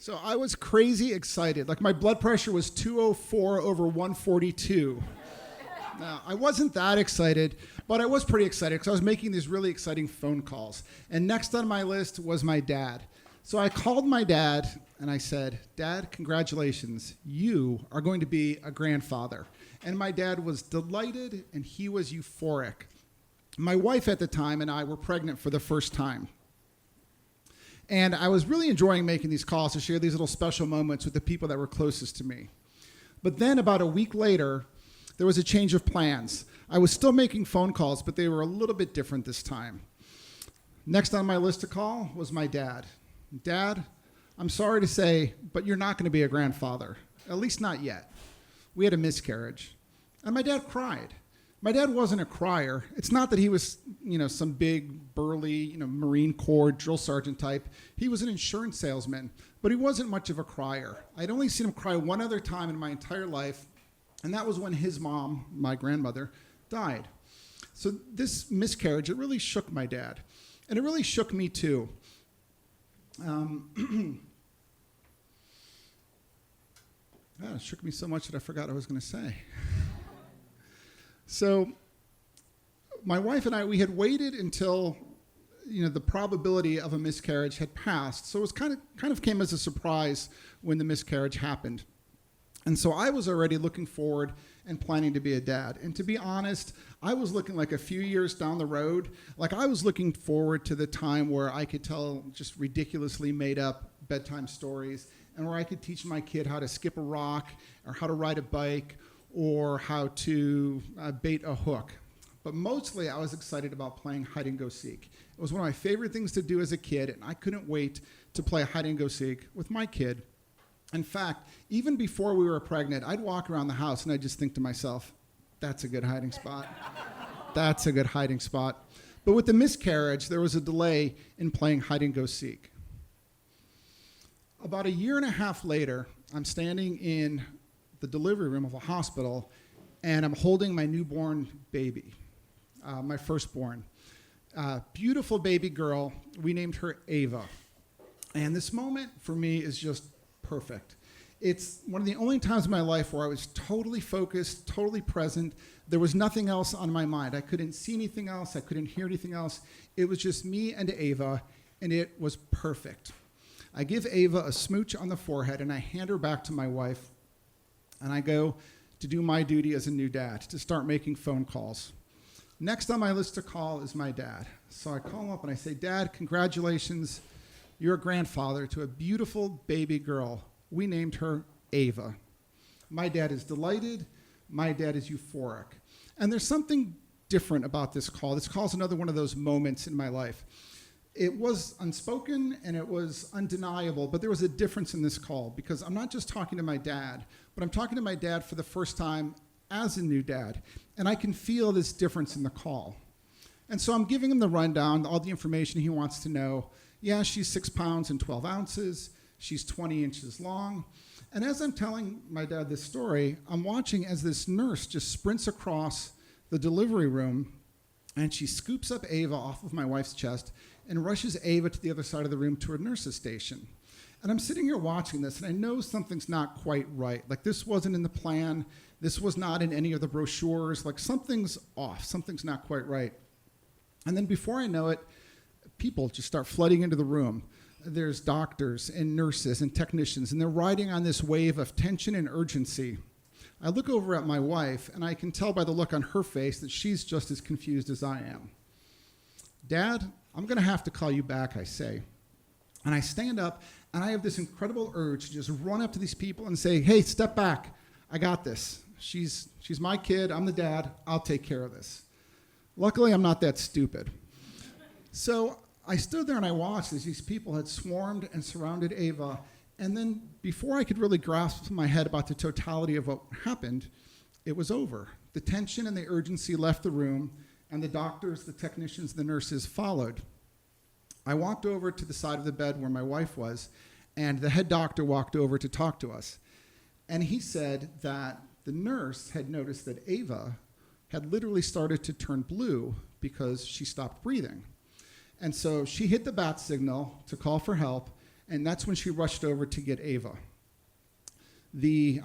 So I was crazy excited. Like my blood pressure was 204 over 142. Now, I wasn't that excited, but I was pretty excited because I was making these really exciting phone calls. And next on my list was my dad. So I called my dad and I said, "Dad, congratulations. You are going to be a grandfather." And my dad was delighted and he was euphoric. My wife at the time and I were pregnant for the first time. And I was really enjoying making these calls to share these little special moments with the people that were closest to me. But then about a week later, there was a change of plans. I was still making phone calls, but they were a little bit different this time. Next on my list to call was my dad. "Dad, I'm sorry to say, but you're not going to be a grandfather, at least not yet. We had a miscarriage." And my dad cried. My dad wasn't a crier. It's not that he was, some big, burly, Marine Corps drill sergeant type. He was an insurance salesman, but he wasn't much of a crier. I'd only seen him cry one other time in my entire life, and that was when his mom, my grandmother, died. So this miscarriage, it really shook my dad, and it really shook me too. It shook me so much that I forgot what I was going to say. So my wife and I, we had waited until, the probability of a miscarriage had passed. So it was kind of came as a surprise when the miscarriage happened. And so I was already looking forward and planning to be a dad. And to be honest, I was looking like a few years down the road. Like I was looking forward to the time where I could tell just ridiculously made up bedtime stories and where I could teach my kid how to skip a rock or how to ride a bike or how to bait a hook. But mostly I was excited about playing hide and go seek. It was one of my favorite things to do as a kid, and I couldn't wait to play hide and go seek with my kid. In fact, even before we were pregnant, I'd walk around the house and I'd just think to myself, "That's a good hiding spot. That's a good hiding spot." But with the miscarriage, there was a delay in playing hide and go seek. About a year and a half later, I'm standing in the delivery room of a hospital, and I'm holding my newborn baby, my firstborn. Beautiful baby girl. We named her Ava. And this moment for me is just perfect. It's one of the only times in my life where I was totally focused, totally present. There was nothing else on my mind. I couldn't see anything else. I couldn't hear anything else. It was just me and Ava, and it was perfect. I give Ava a smooch on the forehead, and I hand her back to my wife. And I go to do my duty as a new dad, to start making phone calls. Next on my list to call is my dad. So I call him up and I say, "Dad, congratulations. You're a grandfather to a beautiful baby girl. We named her Ava." My dad is delighted. My dad is euphoric. And there's something different about this call. This call is another one of those moments in my life. It was unspoken and it was undeniable, but there was a difference in this call because I'm not just talking to my dad, but I'm talking to my dad for the first time as a new dad, and I can feel this difference in the call. And so I'm giving him the rundown, all the information he wants to know. Yeah, she's 6 pounds and 12 ounces. She's 20 inches long. And as I'm telling my dad this story, I'm watching as this nurse just sprints across the delivery room, and she scoops up Ava off of my wife's chest and rushes Ava to the other side of the room to her nurse's station. And I'm sitting here watching this, and I know something's not quite right. Like, this wasn't in the plan. This was not in any of the brochures. Like, something's off. Something's not quite right. And then before I know it, people just start flooding into the room. There's doctors and nurses and technicians, and they're riding on this wave of tension and urgency. I look over at my wife, and I can tell by the look on her face that she's just as confused as I am. "Dad, I'm going to have to call you back," I say. And I stand up, and I have this incredible urge to just run up to these people and say, "Hey, step back. I got this. She's my kid. I'm the dad. I'll take care of this." Luckily, I'm not that stupid. So I stood there and I watched as these people had swarmed and surrounded Ava. And then before I could really grasp in my head about the totality of what happened, it was over. The tension and the urgency left the room, and the doctors, the technicians, the nurses followed. I walked over to the side of the bed where my wife was, and the head doctor walked over to talk to us. And he said that the nurse had noticed that Ava had literally started to turn blue because she stopped breathing. And so she hit the bat signal to call for help, and that's when she rushed over to get Ava. The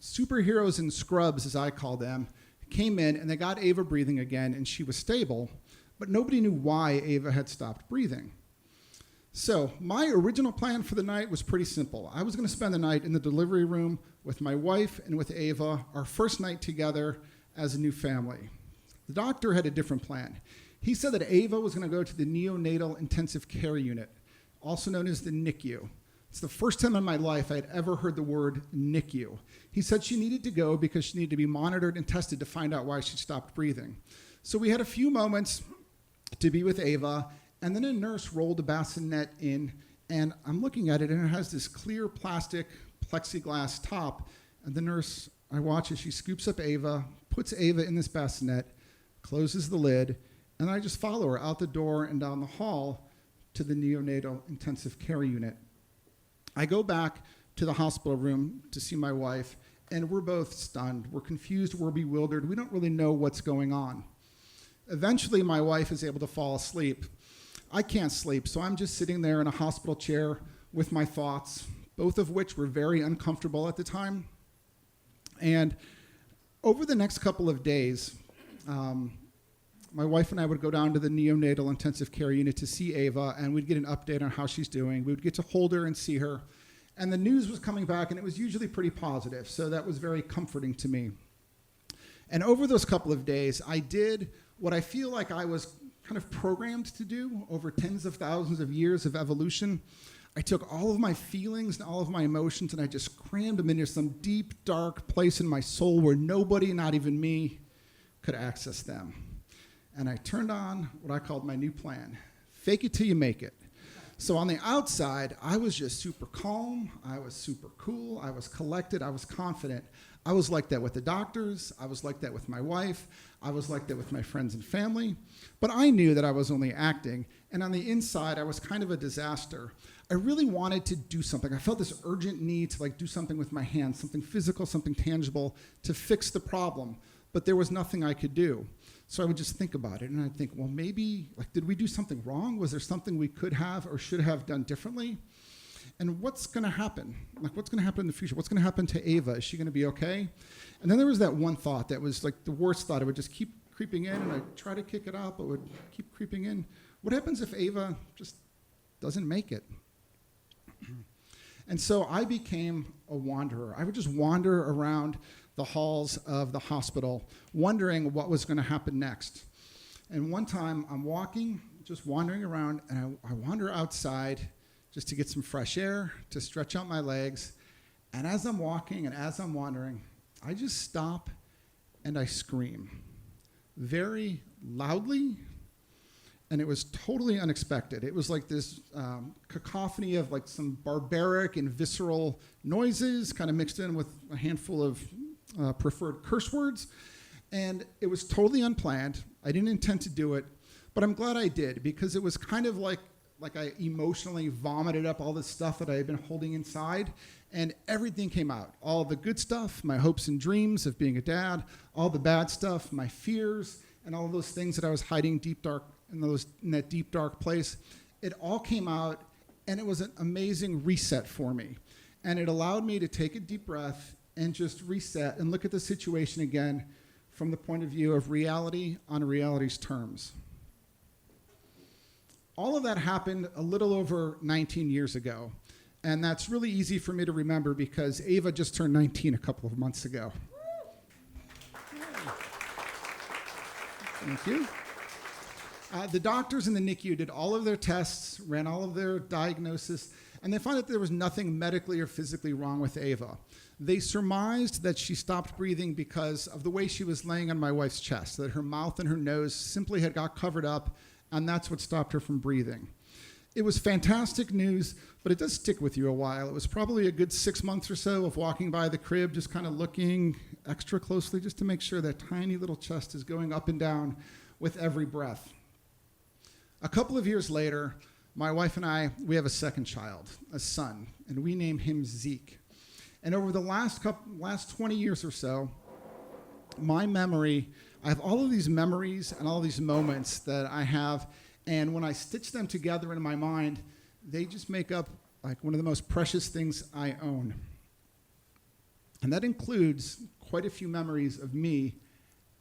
superheroes in scrubs, as I call them, came in and they got Ava breathing again, and she was stable, but nobody knew why Ava had stopped breathing. So my original plan for the night was pretty simple. I was going to spend the night in the delivery room with my wife and with Ava, our first night together as a new family. The doctor had a different plan. He said that Ava was going to go to the neonatal intensive care unit, also known as the NICU. It's the first time in my life I had ever heard the word NICU. He said she needed to go because she needed to be monitored and tested to find out why she stopped breathing. So we had a few moments to be with Ava, and then a nurse rolled a bassinet in, and I'm looking at it, and it has this clear plastic plexiglass top, and the nurse, I watch as she scoops up Ava, puts Ava in this bassinet, closes the lid, and I just follow her out the door and down the hall to the neonatal intensive care unit. I go back to the hospital room to see my wife, and we're both stunned. We're confused, we're bewildered. We don't really know what's going on. Eventually, my wife is able to fall asleep. I can't sleep, so I'm just sitting there in a hospital chair with my thoughts, both of which were very uncomfortable at the time. And over the next couple of days, my wife and I would go down to the neonatal intensive care unit to see Ava, and we'd get an update on how she's doing. We would get to hold her and see her. And the news was coming back, and it was usually pretty positive, so that was very comforting to me. And over those couple of days, I did what I feel like I was kind of programmed to do over tens of thousands of years of evolution. I took all of my feelings and all of my emotions, and I just crammed them into some deep, dark place in my soul where nobody, not even me, could access them. And I turned on what I called my new plan. Fake it till you make it. So on the outside, I was just super calm. I was super cool. I was collected. I was confident. I was like that with the doctors. I was like that with my wife. I was like that with my friends and family. But I knew that I was only acting. And on the inside, I was kind of a disaster. I really wanted to do something. I felt this urgent need to do something with my hands, something physical, something tangible to fix the problem. But there was nothing I could do. So I would just think about it, and I'd think, well, maybe, did we do something wrong? Was there something we could have or should have done differently? And what's going to happen? What's going to happen in the future? What's going to happen to Ava? Is she going to be okay? And then there was that one thought that was the worst thought. It would just keep creeping in, and I'd try to kick it out, but it would keep creeping in. What happens if Ava just doesn't make it? And so I became a wanderer. I would just wander around the halls of the hospital, wondering what was going to happen next. And one time I'm walking, just wandering around, and I wander outside just to get some fresh air, to stretch out my legs. And as I'm walking and as I'm wandering, I just stop and I scream very loudly, and it was totally unexpected. It was like this cacophony of some barbaric and visceral noises kind of mixed in with a handful of preferred curse words, and it was totally unplanned. I didn't intend to do it, but I'm glad I did, because it was kind of like I emotionally vomited up all this stuff that I had been holding inside, and everything came out. All the good stuff, my hopes and dreams of being a dad, all the bad stuff, my fears, and all of those things that I was hiding deep dark in that deep dark place. It all came out, and it was an amazing reset for me, and it allowed me to take a deep breath and just reset and look at the situation again from the point of view of reality on reality's terms. All of that happened a little over 19 years ago, and that's really easy for me to remember because Ava just turned 19 a couple of months ago. Thank you. The doctors in the NICU did all of their tests, ran all of their diagnosis, and they found that there was nothing medically or physically wrong with Ava. They surmised that she stopped breathing because of the way she was laying on my wife's chest, that her mouth and her nose simply had got covered up, and that's what stopped her from breathing. It was fantastic news, but it does stick with you a while. It was probably a good 6 months or so of walking by the crib, just kind of looking extra closely just to make sure that tiny little chest is going up and down with every breath. A couple of years later, my wife and I, we have a second child, a son, and we name him Zeke. And over the last 20 years or so, my memory, I have all of these memories and all these moments that I have, and when I stitch them together in my mind, they just make up like one of the most precious things I own. And that includes quite a few memories of me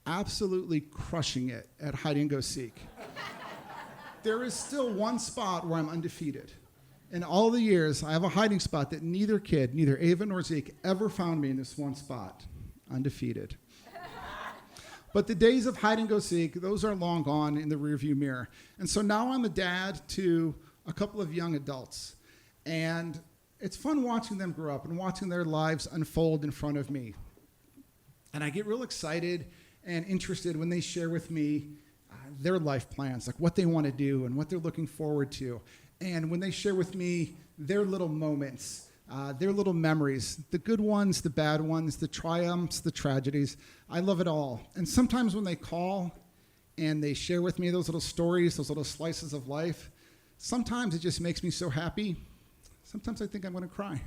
absolutely crushing it at hide and go seek. There is still one spot where I'm undefeated. In all the years, I have a hiding spot that neither kid, neither Ava nor Zeke, ever found me in this one spot. Undefeated. But the days of hide and go seek, those are long gone in the rearview mirror. And so now I'm a dad to a couple of young adults. And it's fun watching them grow up and watching their lives unfold in front of me. And I get real excited and interested when they share with me their life plans, like what they want to do and what they're looking forward to. And when they share with me their little moments, their little memories, the good ones, the bad ones, the triumphs, the tragedies, I love it all. And sometimes when they call and they share with me those little stories, those little slices of life, sometimes it just makes me so happy. Sometimes I think I'm going to cry.